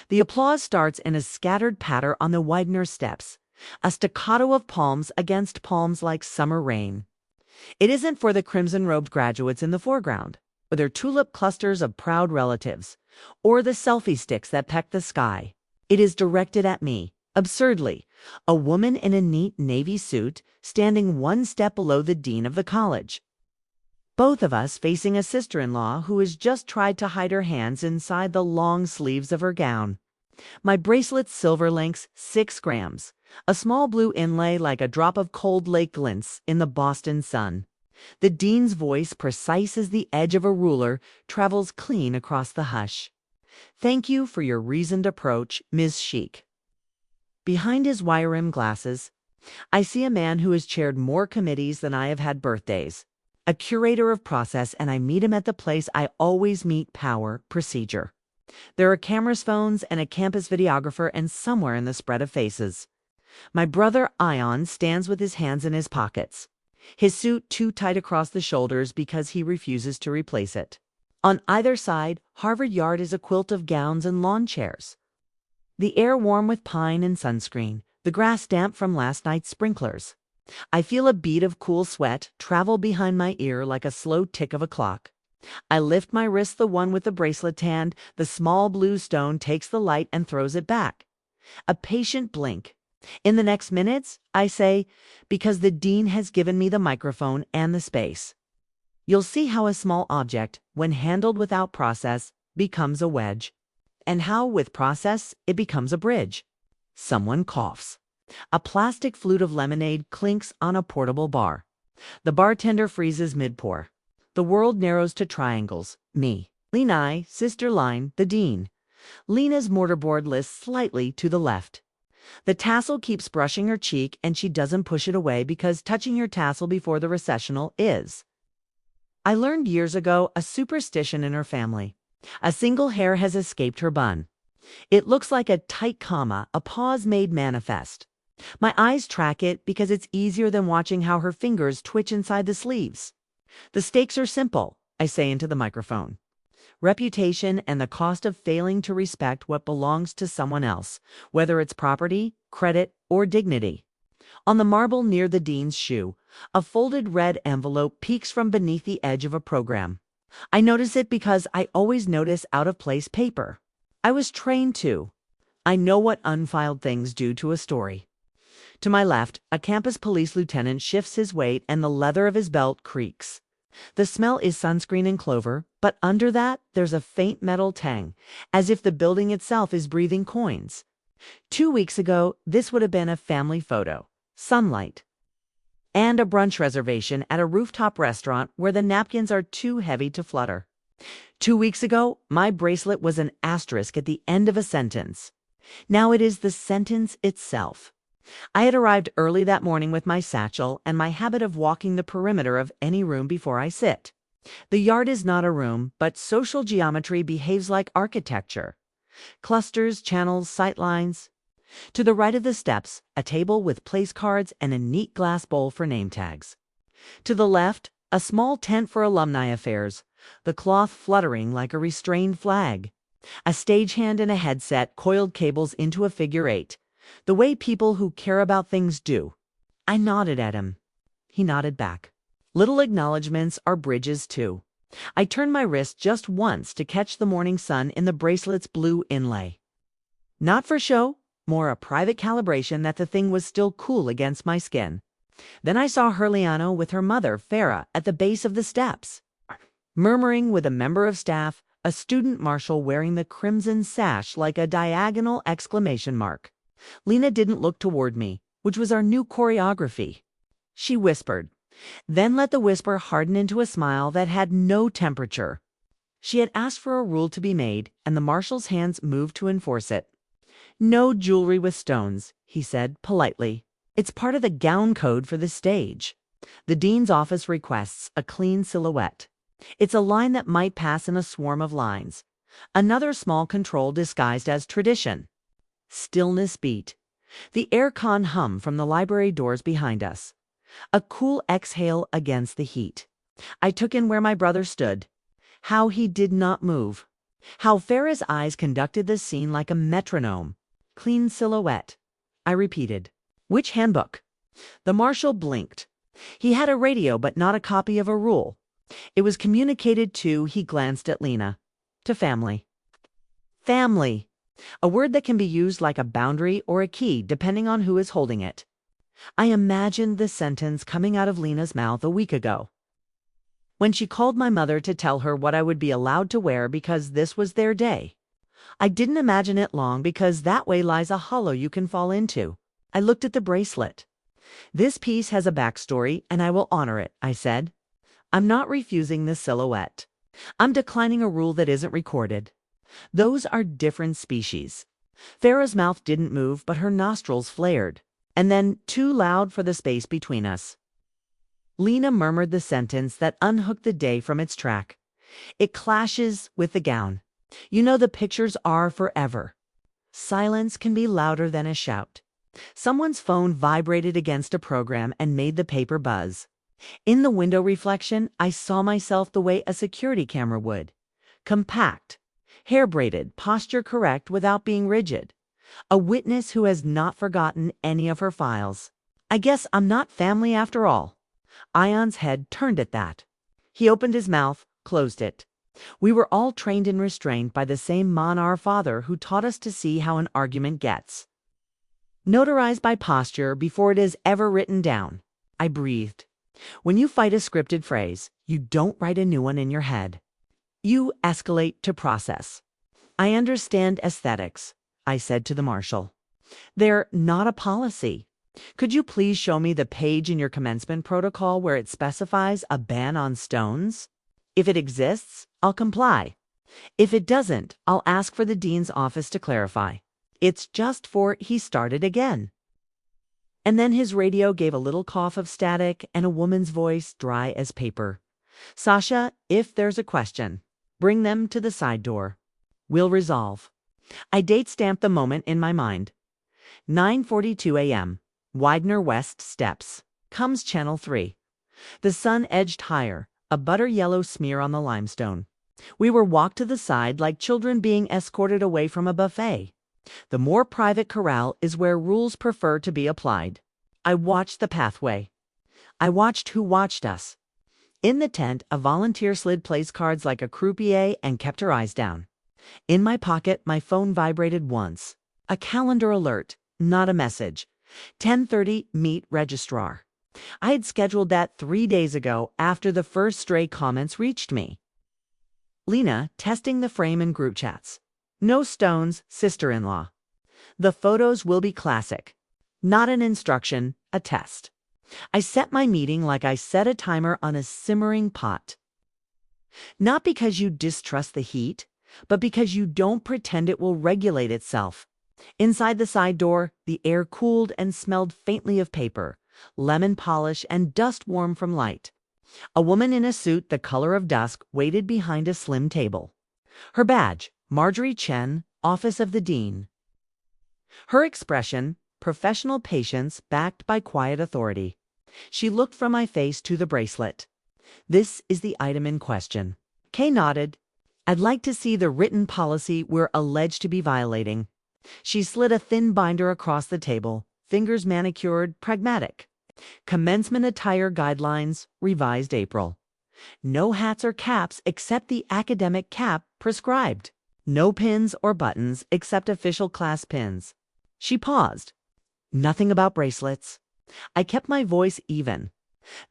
The applause starts in a scattered patter on the Widener steps, a staccato of palms against palms like summer rain. It isn't for the crimson-robed graduates in the foreground, or their tulip clusters of proud relatives, or the selfie sticks that peck the sky. It is directed at me, absurdly, a woman in a neat navy suit standing one step below the dean of the college. Both of us facing a sister-in-law who has just tried to hide her hands inside the long sleeves of her gown. My bracelet's silver links 6 grams, a small blue inlay like a drop of cold lake glints in the Boston sun. The dean's voice, precise as the edge of a ruler, travels clean across the hush. Thank you for your reasoned approach, Ms. Chic. Behind his wire-rimmed glasses, I see a man who has chaired more committees than I have had birthdays. A curator of process, and I meet him at the place I always meet: power, procedure. There are cameras, phones, and a campus videographer, and somewhere in the spread of faces, my brother Ion stands with his hands in his pockets, his suit too tight across the shoulders because he refuses to replace it. On either side, Harvard Yard is a quilt of gowns and lawn chairs. The air warm with pine and sunscreen, the grass damp from last night's sprinklers. I feel a bead of cool sweat travel behind my ear like a slow tick of a clock. I lift my wrist, the one with the bracelet hand. The small blue stone takes the light and throws it back. A patient blink. In the next minutes, I say, because the dean has given me the microphone and the space. You'll see how a small object, when handled without process, becomes a wedge, and how, with process, it becomes a bridge. Someone coughs. A plastic flute of lemonade clinks on a portable bar. The bartender freezes mid-pour. The world narrows to triangles. Me, Lena, sister line, the dean. Lena's mortarboard lists slightly to the left. The tassel keeps brushing her cheek, and she doesn't push it away because touching your tassel before the recessional is, I learned years ago, a superstition in her family. A single hair has escaped her bun. It looks like a tight comma, a pause made manifest. My eyes track it because it's easier than watching how her fingers twitch inside the sleeves. The stakes are simple, I say into the microphone. Reputation and the cost of failing to respect what belongs to someone else, whether it's property, credit, or dignity. On the marble near the dean's shoe, a folded red envelope peeks from beneath the edge of a program. I notice it because I always notice out-of-place paper. I was trained to. I know what unfiled things do to a story. To my left, a campus police lieutenant shifts his weight and the leather of his belt creaks. The smell is sunscreen and clover, but under that, there's a faint metal tang, as if the building itself is breathing coins. 2 weeks ago, this would have been a family photo, sunlight, and a brunch reservation at a rooftop restaurant where the napkins are too heavy to flutter. 2 weeks ago, my bracelet was an asterisk at the end of a sentence. Now it is the sentence itself. I had arrived early that morning with my satchel and my habit of walking the perimeter of any room before I sit. The yard is not a room, but social geometry behaves like architecture. Clusters, channels, sightlines. To the right of the steps, a table with place cards and a neat glass bowl for name tags. To the left, a small tent for alumni affairs, the cloth fluttering like a restrained flag. A stagehand in a headset coiled cables into a figure 8. The way people who care about things do. I nodded at him. He nodded back. Little acknowledgments are bridges too. I turned my wrist just once to catch the morning sun in the bracelet's blue inlay. Not for show, more a private calibration that the thing was still cool against my skin. Then I saw Herliano with her mother, Farah, at the base of the steps, murmuring with a member of staff, a student marshal wearing the crimson sash like a diagonal exclamation mark. Lena didn't look toward me, which was our new choreography. She whispered, then let the whisper harden into a smile that had no temperature. She had asked for a rule to be made, and the marshal's hands moved to enforce it. No jewelry with stones, he said politely. It's part of the gown code for the stage. The dean's office requests a clean silhouette. It's a line that might pass in a swarm of lines. Another small control disguised as tradition. Stillness beat. The air-con hum from the library doors behind us. A cool exhale against the heat. I took in where my brother stood. How he did not move. How Farah's eyes conducted the scene like a metronome. Clean silhouette. I repeated. Which handbook? The marshal blinked. He had a radio but not a copy of a rule. It was communicated to, he glanced at Lena, to family. Family. A word that can be used like a boundary or a key depending on who is holding it. I imagined the sentence coming out of Lena's mouth a week ago, when she called my mother to tell her what I would be allowed to wear because this was their day. I didn't imagine it long because that way lies a hollow you can fall into. I looked at the bracelet. This piece has a backstory and I will honor it, I said. I'm not refusing the silhouette. I'm declining a rule that isn't recorded. Those are different species. Farah's mouth didn't move, but her nostrils flared, and then too loud for the space between us. Lena murmured the sentence that unhooked the day from its track. It clashes with the gown. You know the pictures are forever. Silence can be louder than a shout. Someone's phone vibrated against a program and made the paper buzz. In the window reflection, I saw myself the way a security camera would. Compact, hair-braided, posture correct without being rigid. A witness who has not forgotten any of her files. I guess I'm not family after all. Ion's head turned at that. He opened his mouth, closed it. We were all trained in restraint by the same man, our father, who taught us to see how an argument gets. Notarized by posture before it is ever written down. I breathed. When you fight a scripted phrase, you don't write a new one in your head. You escalate to process. I understand aesthetics, I said to the marshal. They're not a policy. Could you please show me the page in your commencement protocol where it specifies a ban on stones? If it exists, I'll comply. If it doesn't, I'll ask for the dean's office to clarify. It's just for he started again. And then his radio gave a little cough of static and a woman's voice dry as paper. Sasha, if there's a question, bring them to the side door. We'll resolve. I date-stamped the moment in my mind. 9:42 a.m. Widener West Steps. Comes Channel 3. The sun edged higher, a butter-yellow smear on the limestone. We were walked to the side like children being escorted away from a buffet. The more private corral is where rules prefer to be applied. I watched the pathway. I watched who watched us. In the tent, a volunteer slid place cards like a croupier and kept her eyes down. In my pocket, my phone vibrated once. A calendar alert, not a message. 10:30, meet registrar. I had scheduled that 3 days ago after the first stray comments reached me. Lena, testing the frame in group chats. No stones, sister-in-law. The photos will be classic. Not an instruction, a test. I set my meeting like I set a timer on a simmering pot. Not because you distrust the heat, but because you don't pretend it will regulate itself. Inside the side door, the air cooled and smelled faintly of paper, lemon polish, and dust warm from light. A woman in a suit the color of dusk waited behind a slim table. Her badge, Marjorie Chen, Office of the Dean. Her expression, professional patience backed by quiet authority. She looked from my face to the bracelet. This is the item in question. Kay nodded. I'd like to see the written policy we're alleged to be violating. She slid a thin binder across the table, fingers manicured, pragmatic. Commencement attire guidelines, revised April. No hats or caps except the academic cap prescribed. No pins or buttons except official class pins. She paused. Nothing about bracelets. I kept my voice even.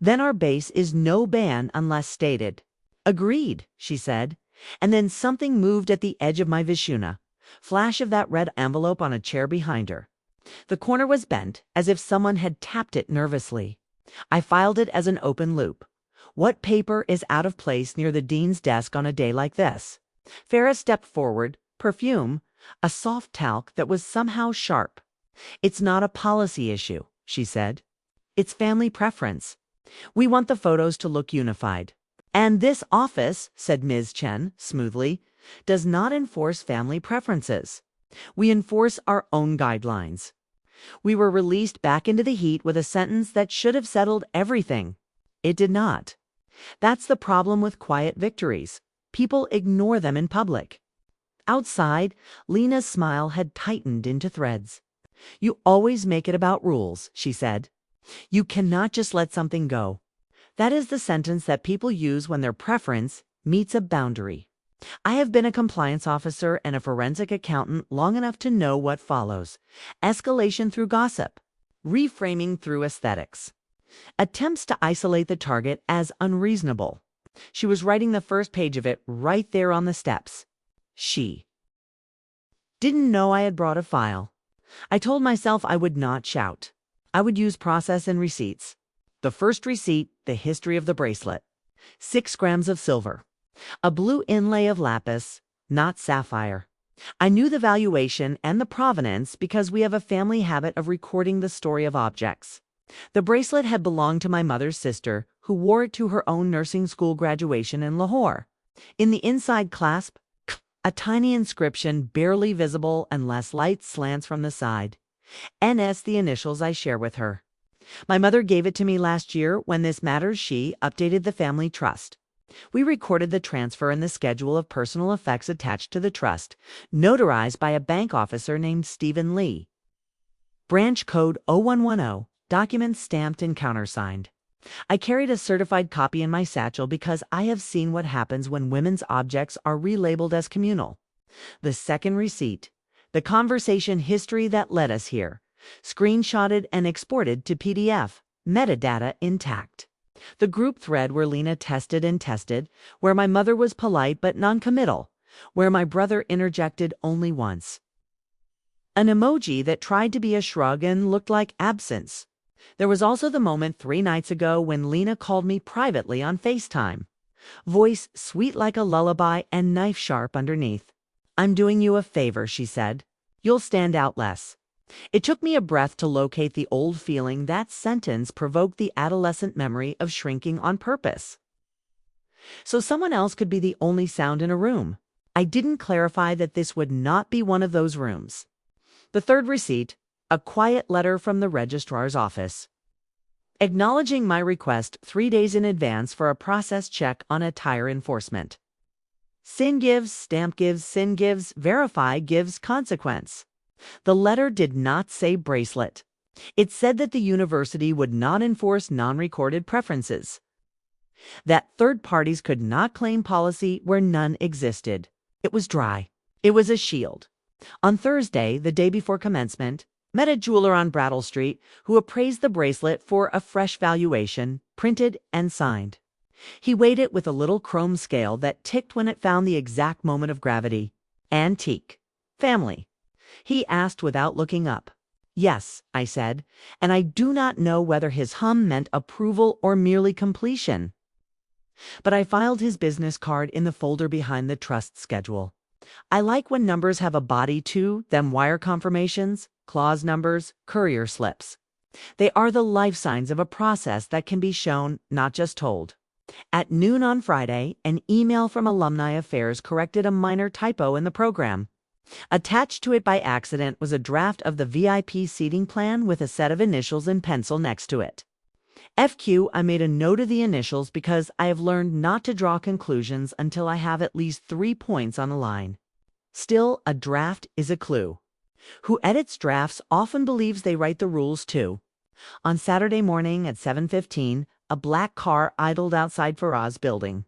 Then our base is no ban unless stated. Agreed, she said. And then something moved at the edge of my Vishuna. Flash of that red envelope on a chair behind her. The corner was bent, as if someone had tapped it nervously. I filed it as an open loop. What paper is out of place near the dean's desk on a day like this? Farah stepped forward, perfume, a soft talc that was somehow sharp. It's not a policy issue, she said. It's family preference. We want the photos to look unified. And this office, said Ms. Chen smoothly, does not enforce family preferences. We enforce our own guidelines. We were released back into the heat with a sentence that should have settled everything. It did not. That's the problem with quiet victories. People ignore them in public. Outside, Lena's smile had tightened into threads. "You always make it about rules," she said. "You cannot just let something go." That is the sentence that people use when their preference meets a boundary. I have been a compliance officer and a forensic accountant long enough to know what follows: escalation through gossip, reframing through aesthetics, attempts to isolate the target as unreasonable. She was writing the first page of it right there on the steps. She didn't know I had brought a file. I told myself I would not shout. I would use process and receipts. The first receipt, the history of the bracelet. 6 grams of silver. A blue inlay of lapis, not sapphire. I knew the valuation and the provenance because we have a family habit of recording the story of objects. The bracelet had belonged to my mother's sister, who wore it to her own nursing school graduation in Lahore. In the inside clasp, a tiny inscription barely visible unless light slants from the side. NS, the initials I share with her. My mother gave it to me last year when this matters. She updated the family trust. We recorded the transfer in the schedule of personal effects attached to the trust, notarized by a bank officer named Stephen Lee. Branch code 0110, documents stamped and countersigned. I carried a certified copy in my satchel because I have seen what happens when women's objects are relabeled as communal. The second receipt, the conversation history that led us here, screenshotted and exported to PDF, metadata intact. The group thread where Lena tested and tested, where my mother was polite but non-committal, where my brother interjected only once. An emoji that tried to be a shrug and looked like absence. There was also the moment 3 nights ago when Lena called me privately on FaceTime. Voice sweet like a lullaby and knife sharp underneath. "I'm doing you a favor," she said. "You'll stand out less." It took me a breath to locate the old feeling that sentence provoked the adolescent memory of shrinking on purpose. So someone else could be the only sound in a room. I didn't clarify that this would not be one of those rooms. The third receipt, a quiet letter from the registrar's office, acknowledging my request 3 days in advance for a process check on a tire enforcement. Sin gives, stamp gives, sin gives, verify gives consequence. The letter did not say bracelet. It said that the university would not enforce non-recorded preferences, that third parties could not claim policy where none existed. It was dry. It was a shield. On Thursday, the day before commencement, met a jeweler on Brattle Street who appraised the bracelet for a fresh valuation, printed and signed. He weighed it with a little chrome scale that ticked when it found the exact moment of gravity. Antique. Family. He asked without looking up. "Yes," I said, and I do not know whether his hum meant approval or merely completion. But I filed his business card in the folder behind the trust schedule. I like when numbers have a body to them: wire confirmations, clause numbers, courier slips. They are the life signs of a process that can be shown, not just told. At noon on Friday, an email from Alumni Affairs corrected a minor typo in the program. Attached to it by accident was a draft of the VIP seating plan with a set of initials in pencil next to it. FQ, I made a note of the initials because I have learned not to draw conclusions until I have at least 3 points on a line. Still, a draft is a clue. Who edits drafts often believes they write the rules too. On Saturday morning at 7:15, a black car idled outside Faraz building.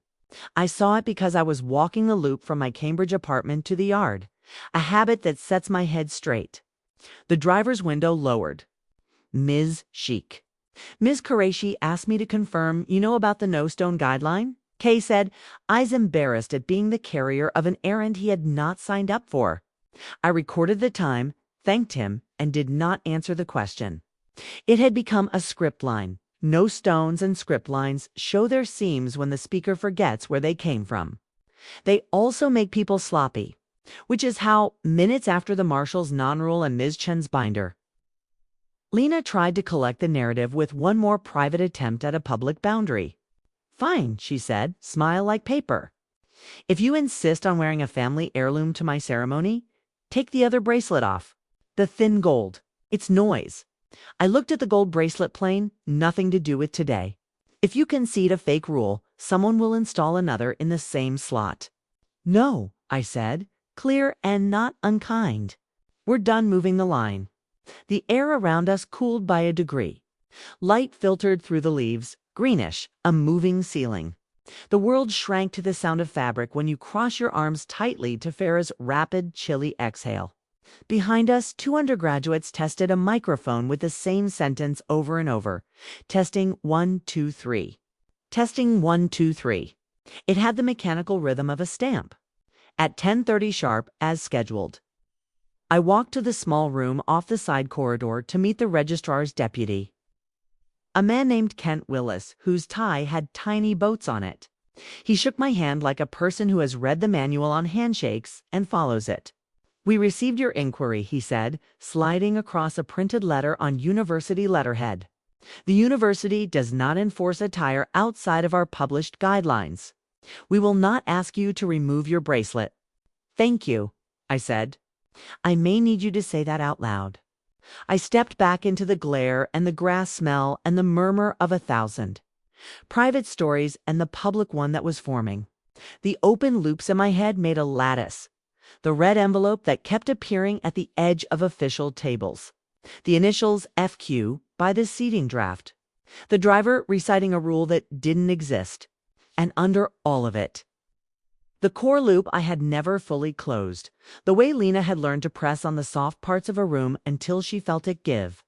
I saw it because I was walking the loop from my Cambridge apartment to the yard, a habit that sets my head straight. The driver's window lowered. Ms. Sheik. Ms. Qureshi asked me to confirm, "You know about the no-stone guideline?" Kay said, eyes embarrassed at being the carrier of an errand he had not signed up for. I recorded the time, thanked him, and did not answer the question. It had become a script line. No stones and script lines show their seams when the speaker forgets where they came from. They also make people sloppy, which is how, minutes after the marshal's non-rule and Ms. Chen's binder, Lena tried to collect the narrative with one more private attempt at a public boundary. "Fine," she said, smile like paper. "If you insist on wearing a family heirloom to my ceremony, take the other bracelet off. The thin gold. It's noise." I looked at the gold bracelet plain, nothing to do with today. If you concede a fake rule, someone will install another in the same slot. "No," I said. clear and not unkind. We're done moving the line. The air around us cooled by a degree. Light filtered through the leaves, greenish, a moving ceiling. The world shrank to the sound of fabric when you cross your arms tightly to Farah's rapid, chilly exhale. Behind us, 2 undergraduates tested a microphone with the same sentence over and over. Testing 1, 2, 3. Testing 1, 2, 3. It had the mechanical rhythm of a stamp. At 10:30 sharp, as scheduled. I walked to the small room off the side corridor to meet the registrar's deputy. A man named Kent Willis, whose tie had tiny boats on it. He shook my hand like a person who has read the manual on handshakes and follows it. "We received your inquiry," he said, sliding across a printed letter on university letterhead. "The university does not enforce attire outside of our published guidelines. We will not ask you to remove your bracelet." "Thank you," I said. "I may need you to say that out loud." I stepped back into the glare and the grass smell and the murmur of 1,000 private stories and the public one that was forming. The open loops in my head made a lattice. The red envelope that kept appearing at the edge of official tables. The initials FQ by the seating draft. The driver reciting a rule that didn't exist. And under all of it, the core loop I had never fully closed, the way Lena had learned to press on the soft parts of a room until she felt it give.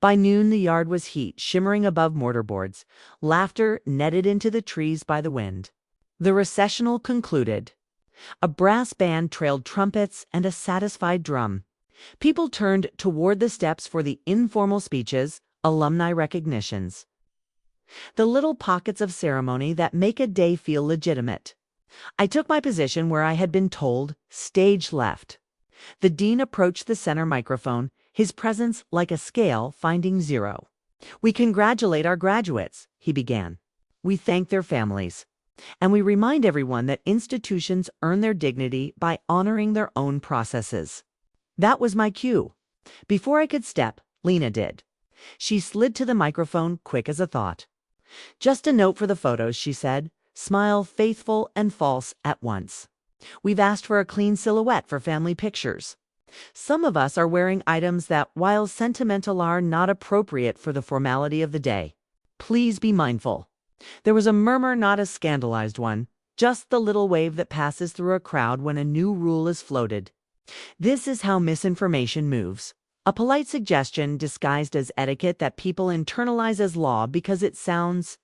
By noon, the yard was heat, shimmering above mortarboards, laughter netted into the trees by the wind. The recessional concluded. A brass band trailed trumpets and a satisfied drum. People turned toward the steps for the informal speeches, alumni recognitions. The little pockets of ceremony that make a day feel legitimate. I took my position where I had been told, stage left. The dean approached the center microphone, his presence like a scale finding 0. "We congratulate our graduates," he began. "We thank their families. And we remind everyone that institutions earn their dignity by honoring their own processes." That was my cue. Before I could step, Lena did. She slid to the microphone quick as a thought. "Just a note for the photos," she said. "Smile faithful and false at once. We've asked for a clean silhouette for family pictures. Some of us are wearing items that, while sentimental, are not appropriate for the formality of the day. Please be mindful." There was a murmur, not a scandalized one, just the little wave that passes through a crowd when a new rule is floated. This is how misinformation moves. A polite suggestion disguised as etiquette that people internalize as law because it sounds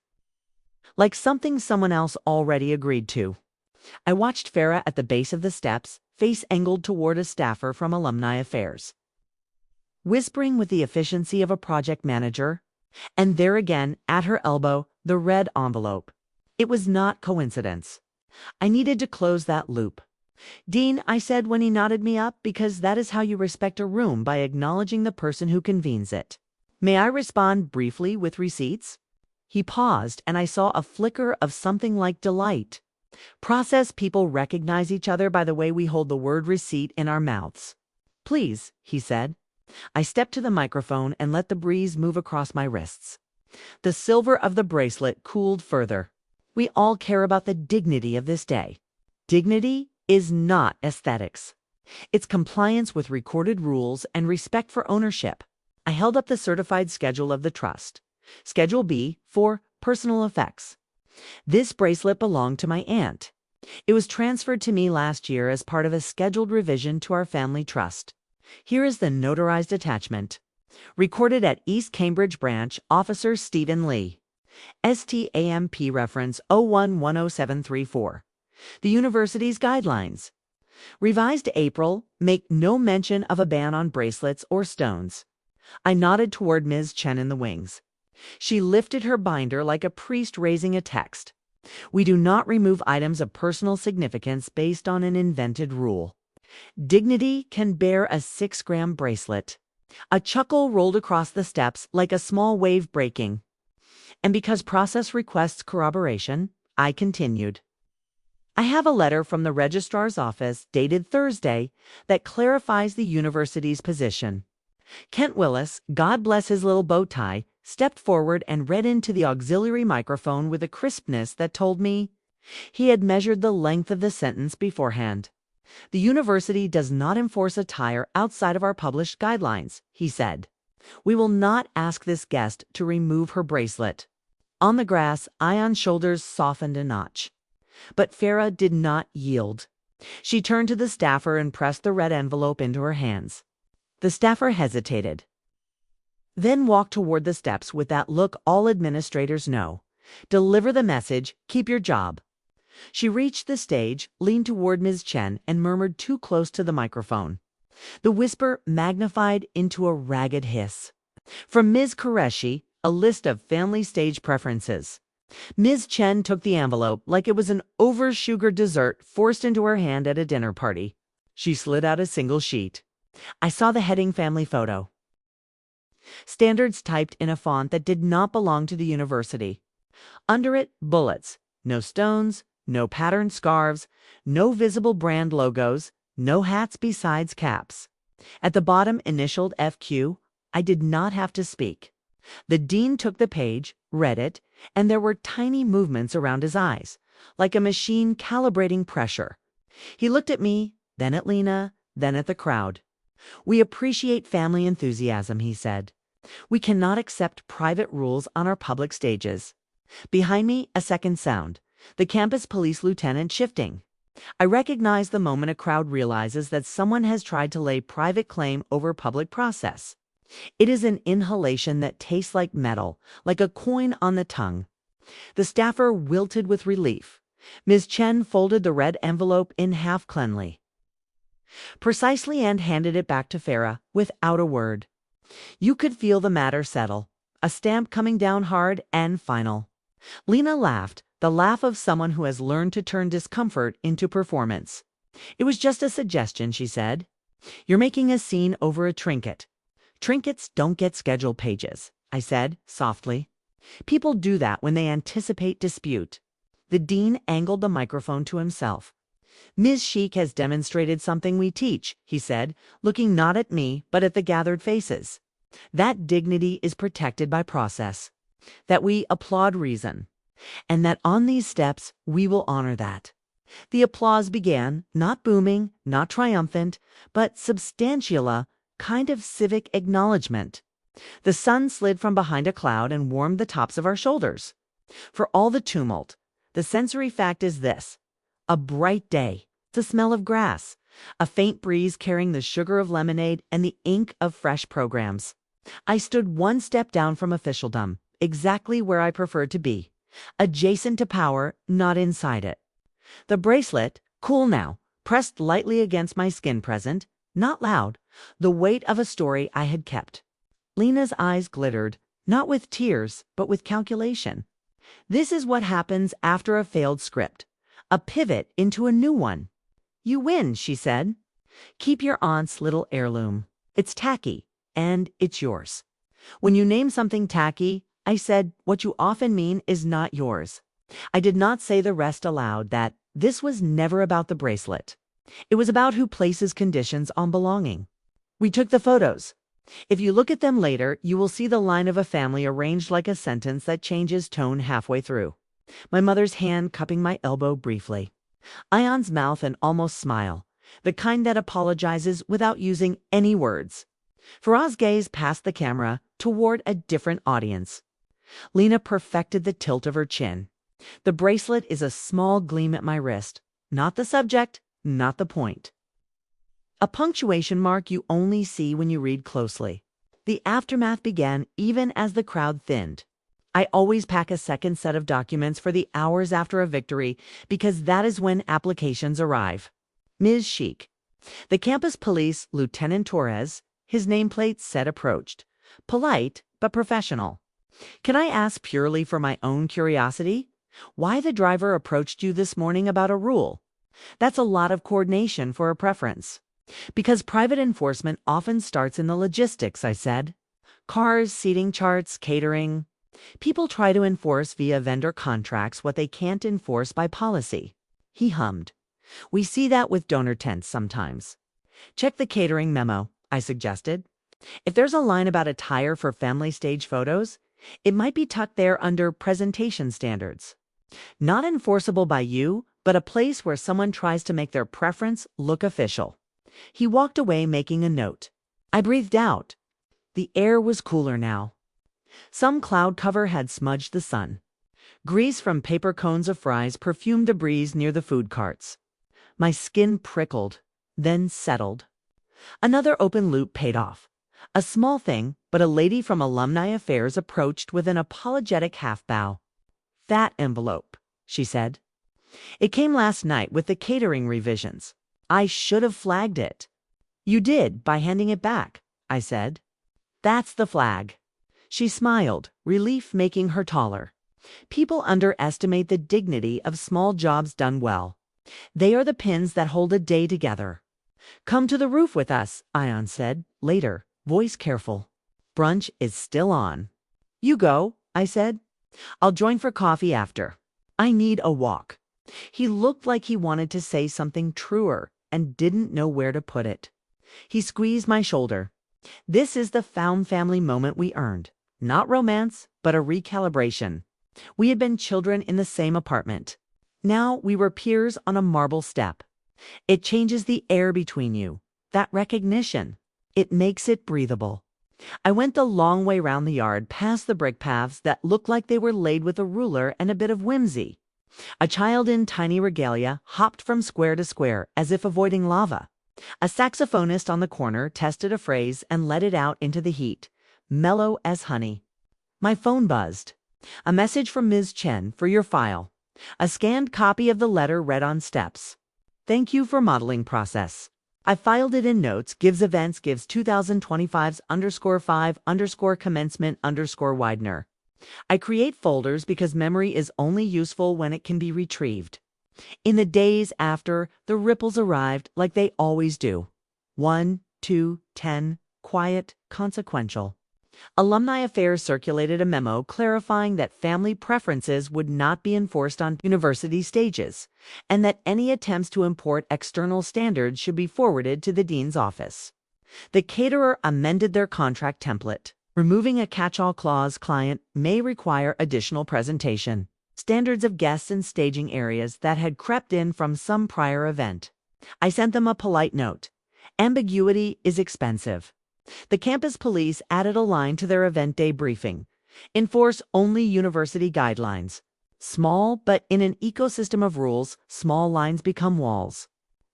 like something someone else already agreed to. I watched Farah at the base of the steps, face angled toward a staffer from Alumni Affairs, whispering with the efficiency of a project manager, and there again, at her elbow, the red envelope. It was not coincidence. I needed to close that loop. "Dean," I said when he nodded me up, "because that is how you respect a room, by acknowledging the person who convenes it. May I respond briefly with receipts?" He paused, and I saw a flicker of something like delight. Process people recognize each other by the way we hold the word receipt in our mouths. "Please," he said. I stepped to the microphone and let the breeze move across my wrists. The silver of the bracelet cooled further. We all care about the dignity of this day. Dignity is not aesthetics. It's compliance with recorded rules and respect for ownership. I held up the certified schedule of the trust. Schedule B for personal effects. This bracelet belonged to my aunt. It was transferred to me last year as part of a scheduled revision to our family trust. Here is the notarized attachment. Recorded at East Cambridge Branch, Officer Stephen Lee. STAMP reference 01-10734. The university's guidelines. Revised April, make no mention of a ban on bracelets or stones. I nodded toward Ms. Chen in the wings. She lifted her binder like a priest raising a text. We do not remove items of personal significance based on an invented rule. Dignity can bear a 6-gram bracelet. A chuckle rolled across the steps like a small wave breaking. And because process requests corroboration, I continued. I have a letter from the registrar's office dated Thursday that clarifies the university's position. Kent Willis, God bless his little bow tie, stepped forward and read into the auxiliary microphone with a crispness that told me he had measured the length of the sentence beforehand. The university does not enforce attire outside of our published guidelines, he said. We will not ask this guest to remove her bracelet. On the grass, Ion's shoulders softened a notch. But Farah did not yield. She turned to the staffer and pressed the red envelope into her hands. The staffer hesitated, then walked toward the steps with that look all administrators know. Deliver the message, keep your job. She reached the stage, leaned toward Ms. Chen, and murmured too close to the microphone. The whisper magnified into a ragged hiss. From Ms. Qureshi, a list of family stage preferences. Ms. Chen took the envelope like it was an over-sugared dessert forced into her hand at a dinner party. She slid out a single sheet. I saw the heading family photo. Standards typed in a font that did not belong to the university. Under it, bullets. No stones, no patterned scarves, no visible brand logos, no hats besides caps. At the bottom, initialed FQ, I did not have to speak. The dean took the page, read it, and there were tiny movements around his eyes, like a machine calibrating pressure. He looked at me, then at Lena, then at the crowd. We appreciate family enthusiasm, he said. We cannot accept private rules on our public stages. Behind me, a second sound, the campus police lieutenant shifting. I recognize the moment a crowd realizes that someone has tried to lay private claim over public process. It is an inhalation that tastes like metal, like a coin on the tongue. The staffer wilted with relief. Ms. Chen folded the red envelope in half cleanly. Precisely, and handed it back to Farah without a word. You could feel the matter settle, a stamp coming down hard and final. Lena laughed, the laugh of someone who has learned to turn discomfort into performance. It was just a suggestion, she said. You're making a scene over a trinket. Trinkets don't get scheduled pages, I said softly. People do that when they anticipate dispute. The dean angled the microphone to himself. Ms. Sheik has demonstrated something we teach, he said, looking not at me but at the gathered faces. That dignity is protected by process. That we applaud reason. And that on these steps we will honor that. The applause began, not booming, not triumphant, but substantial, kind of civic acknowledgement. The sun slid from behind a cloud and warmed the tops of our shoulders. For all the tumult, the sensory fact is this. A bright day, the smell of grass, a faint breeze carrying the sugar of lemonade and the ink of fresh programs. I stood one step down from officialdom, exactly where I preferred to be, adjacent to power, not inside it. The bracelet, cool now, pressed lightly against my skin present, not loud, the weight of a story I had kept. Lena's eyes glittered, not with tears, but with calculation. This is what happens after a failed script. A pivot into a new one. You win, she said. Keep your aunt's little heirloom. It's tacky, and it's yours. When you name something tacky, I said, what you often mean is not yours. I did not say the rest aloud, that this was never about the bracelet. It was about who places conditions on belonging. We took the photos. If you look at them later, you will see the line of a family arranged like a sentence that changes tone halfway through. My mother's hand cupping my elbow briefly. Ion's mouth an almost smile, the kind that apologizes without using any words. Faraz's gaze passed the camera toward a different audience. Lena perfected the tilt of her chin. The bracelet is a small gleam at my wrist. Not the subject, not the point. A punctuation mark you only see when you read closely. The aftermath began even as the crowd thinned. I always pack a second set of documents for the hours after a victory because that is when applications arrive. Ms. Sheik. The campus police, Lieutenant Torres, his nameplate said approached. Polite, but professional. Can I ask purely for my own curiosity? Why the driver approached you this morning about a rule? That's a lot of coordination for a preference. Because private enforcement often starts in the logistics, I said. Cars, seating charts, catering. People try to enforce via vendor contracts what they can't enforce by policy. He hummed. We see that with donor tents sometimes. Check the catering memo, I suggested. If there's a line about attire for family stage photos, it might be tucked there under presentation standards. Not enforceable by you, but a place where someone tries to make their preference look official. He walked away making a note. I breathed out. The air was cooler now. Some cloud cover had smudged the sun. Grease from paper cones of fries perfumed a breeze near the food carts. My skin prickled, then settled. Another open loop paid off. A small thing, but a lady from Alumni Affairs approached with an apologetic half-bow. "That envelope," she said. "It came last night with the catering revisions. I should have flagged it." "You did, by handing it back," I said. "That's the flag." She smiled, relief making her taller. People underestimate the dignity of small jobs done well. They are the pins that hold a day together. "Come to the roof with us," Ion said, later, voice careful. "Brunch is still on." "You go," I said. "I'll join for coffee after. I need a walk." He looked like he wanted to say something truer and didn't know where to put it. He squeezed my shoulder. "This is the found family moment we earned. Not romance, but a recalibration. We had been children in the same apartment. Now we were peers on a marble step. It changes the air between you. That recognition. It makes it breathable." I went the long way round the yard, past the brick paths that looked like they were laid with a ruler and a bit of whimsy. A child in tiny regalia hopped from square to square as if avoiding lava. A saxophonist on the corner tested a phrase and let it out into the heat, mellow as honey. My phone buzzed. "A message from Ms. Chen for your file." A scanned copy of the letter read on steps. "Thank you for modeling process." I filed it in notes. Gives events, gives 2025's _5_commencement_Widener. I create folders because memory is only useful when it can be retrieved. In the days after, the ripples arrived like they always do. 1, 2, 10, quiet, consequential. Alumni Affairs circulated a memo clarifying that family preferences would not be enforced on university stages, and that any attempts to import external standards should be forwarded to the dean's office. The caterer amended their contract template, removing a catch-all clause. Client may require additional presentation. Standards of guests and staging areas that had crept in from some prior event. I sent them a polite note. Ambiguity is expensive. The campus police added a line to their event day briefing. Enforce only university guidelines. Small, but in an ecosystem of rules, small lines become walls.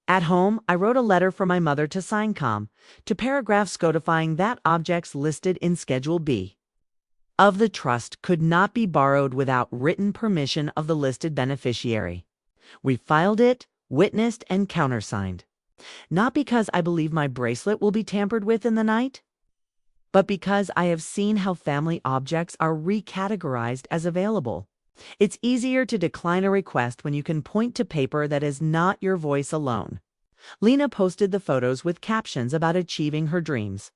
At home, I wrote a letter for my mother to SignCom, to paragraphs codifying that objects listed in Schedule B of the trust could not be borrowed without written permission of the listed beneficiary. We filed it, witnessed, and countersigned. Not because I believe my bracelet will be tampered with in the night, but because I have seen how family objects are recategorized as available. It's easier to decline a request when you can point to paper that is not your voice alone. Lena posted the photos with captions about achieving her dreams.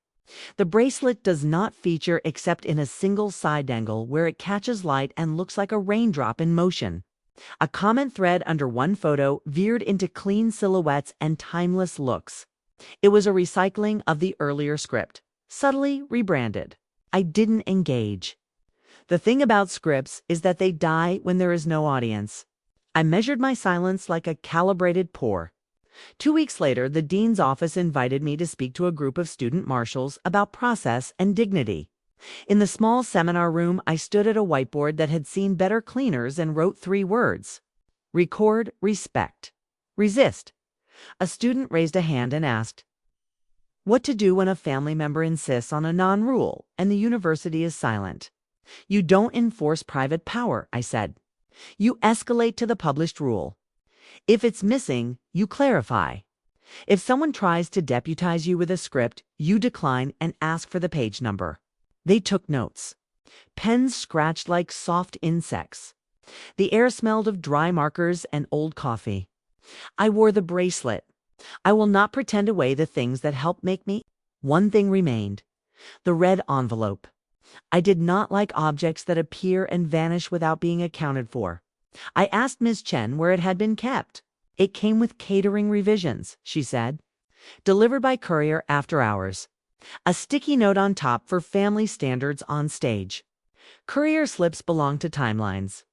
The bracelet does not feature except in a single side angle where it catches light and looks like a raindrop in motion. A comment thread under one photo veered into clean silhouettes and timeless looks. It was a recycling of the earlier script, subtly rebranded. I didn't engage. The thing about scripts is that they die when there is no audience. I measured my silence like a calibrated pour. 2 weeks later, the dean's office invited me to speak to a group of student marshals about process and dignity. In the small seminar room, I stood at a whiteboard that had seen better cleaners and wrote 3 words. Record, respect, resist. A student raised a hand and asked, "What to do when a family member insists on a non-rule and the university is silent?" "You don't enforce private power," I said. "You escalate to the published rule. If it's missing, you clarify. If someone tries to deputize you with a script, you decline and ask for the page number." They took notes. Pens scratched like soft insects. The air smelled of dry markers and old coffee. I wore the bracelet. I will not pretend away the things that helped make me. One thing remained. The red envelope. I did not like objects that appear and vanish without being accounted for. I asked Ms. Chen where it had been kept. "It came with catering revisions," she said. "Delivered by courier after hours." A sticky note on top for family standards on stage. Courier slips belong to timelines.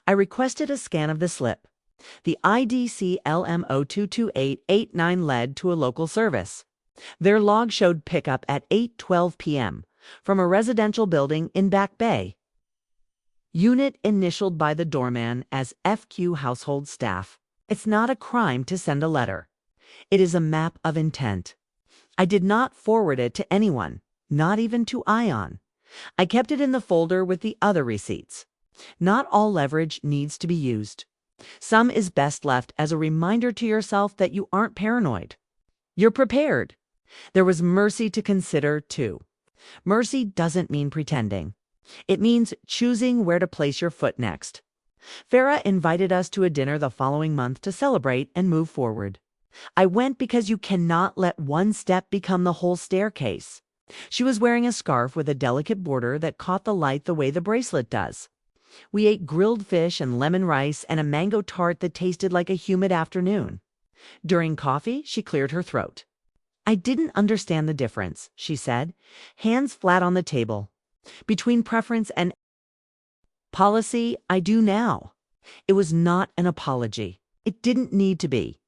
I requested a scan of the slip. The IDC LMO22889 led to a local service. Their log showed pickup at 8:12 p.m. from a residential building in Back Bay. Unit initialed by the doorman as FQ household staff. It's not a crime to send a letter. It is a map of intent. I did not forward it to anyone, not even to Ion. I kept it in the folder with the other receipts. Not all leverage needs to be used. Some is best left as a reminder to yourself that you aren't paranoid. You're prepared. There was mercy to consider, too. Mercy doesn't mean pretending. It means choosing where to place your foot next. Farah invited us to a dinner the following month to celebrate and move forward. I went because you cannot let one step become the whole staircase. She was wearing a scarf with a delicate border that caught the light the way the bracelet does. We ate grilled fish and lemon rice and a mango tart that tasted like a humid afternoon. During coffee, she cleared her throat. I didn't understand the difference, she said, hands flat on the table. Between preference and policy, I do now. It was not an apology. It didn't need to be.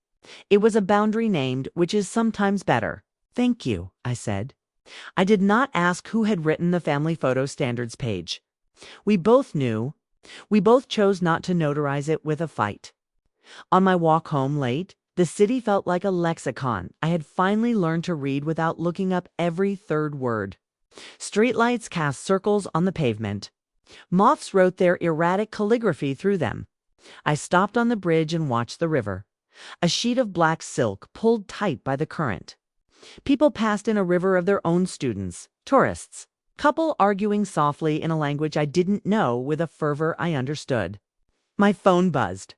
It was a boundary named, which is sometimes better. Thank you, I said. I did not ask who had written the family photo standards page. We both knew. We both chose not to notarize it with a fight. On my walk home late, the city felt like a lexicon I had finally learned to read without looking up every third word. Streetlights cast circles on the pavement. Moths wrote their erratic calligraphy through them. I stopped on the bridge and watched the river. A sheet of black silk pulled tight by the current. People passed in a river of their own students, tourists. Couple arguing softly in a language I didn't know with a fervor I understood. My phone buzzed.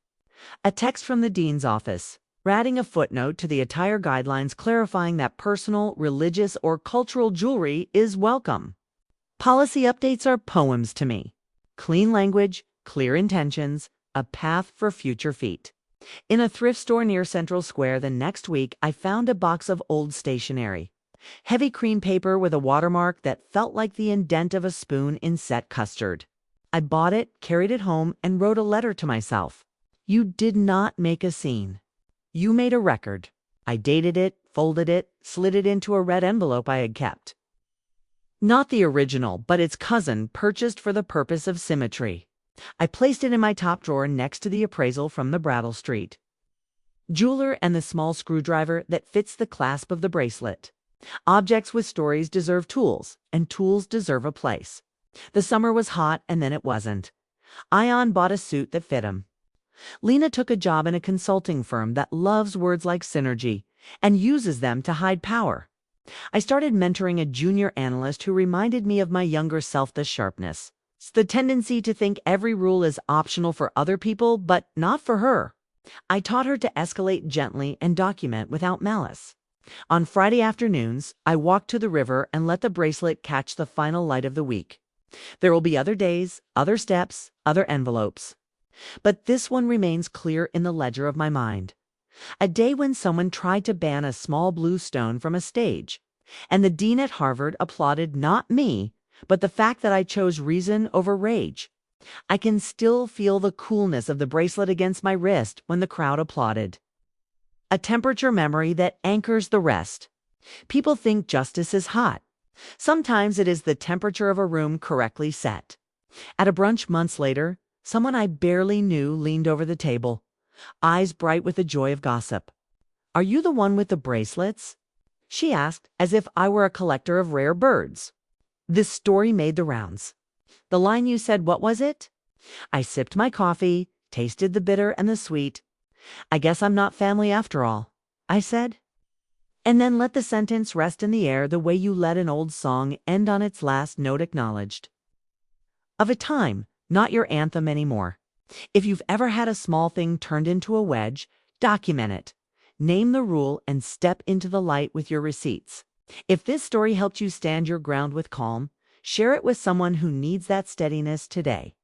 A text from the dean's office, adding a footnote to the attire guidelines clarifying that personal, religious, or cultural jewelry is welcome. Policy updates are poems to me. Clean language, clear intentions, a path for future feet. In a thrift store near Central Square the next week, I found a box of old stationery. Heavy cream paper with a watermark that felt like the indent of a spoon in set custard. I bought it, carried it home, and wrote a letter to myself. You did not make a scene. You made a record. I dated it, folded it, slid it into a red envelope I had kept. Not the original, but its cousin, purchased for the purpose of symmetry. I placed it in my top drawer next to the appraisal from the Brattle Street jeweler and the small screwdriver that fits the clasp of the bracelet. Objects with stories deserve tools, and tools deserve a place. The summer was hot, and then it wasn't. Ion bought a suit that fit him. Lena took a job in a consulting firm that loves words like synergy and uses them to hide power. I started mentoring a junior analyst who reminded me of my younger self, the sharpness. It's the tendency to think every rule is optional for other people, but not for her. I taught her to escalate gently and document without malice. On Friday afternoons, I walked to the river and let the bracelet catch the final light of the week. There will be other days, other steps, other envelopes. But this one remains clear in the ledger of my mind. A day when someone tried to ban a small blue stone from a stage, and the dean at Harvard applauded not me, but the fact that I chose reason over rage. I can still feel the coolness of the bracelet against my wrist when the crowd applauded. A temperature memory that anchors the rest. People think justice is hot. Sometimes it is the temperature of a room correctly set. At a brunch months later, someone I barely knew leaned over the table, eyes bright with the joy of gossip. "Are you the one with the bracelets?" she asked, as if I were a collector of rare birds. This story made the rounds. The line you said, what was it? I sipped my coffee, tasted the bitter and the sweet. "I guess I'm not family after all," I said. And then let the sentence rest in the air the way you let an old song end on its last note acknowledged. Of a time, not your anthem anymore. If you've ever had a small thing turned into a wedge, document it. Name the rule and step into the light with your receipts. If this story helped you stand your ground with calm, share it with someone who needs that steadiness today.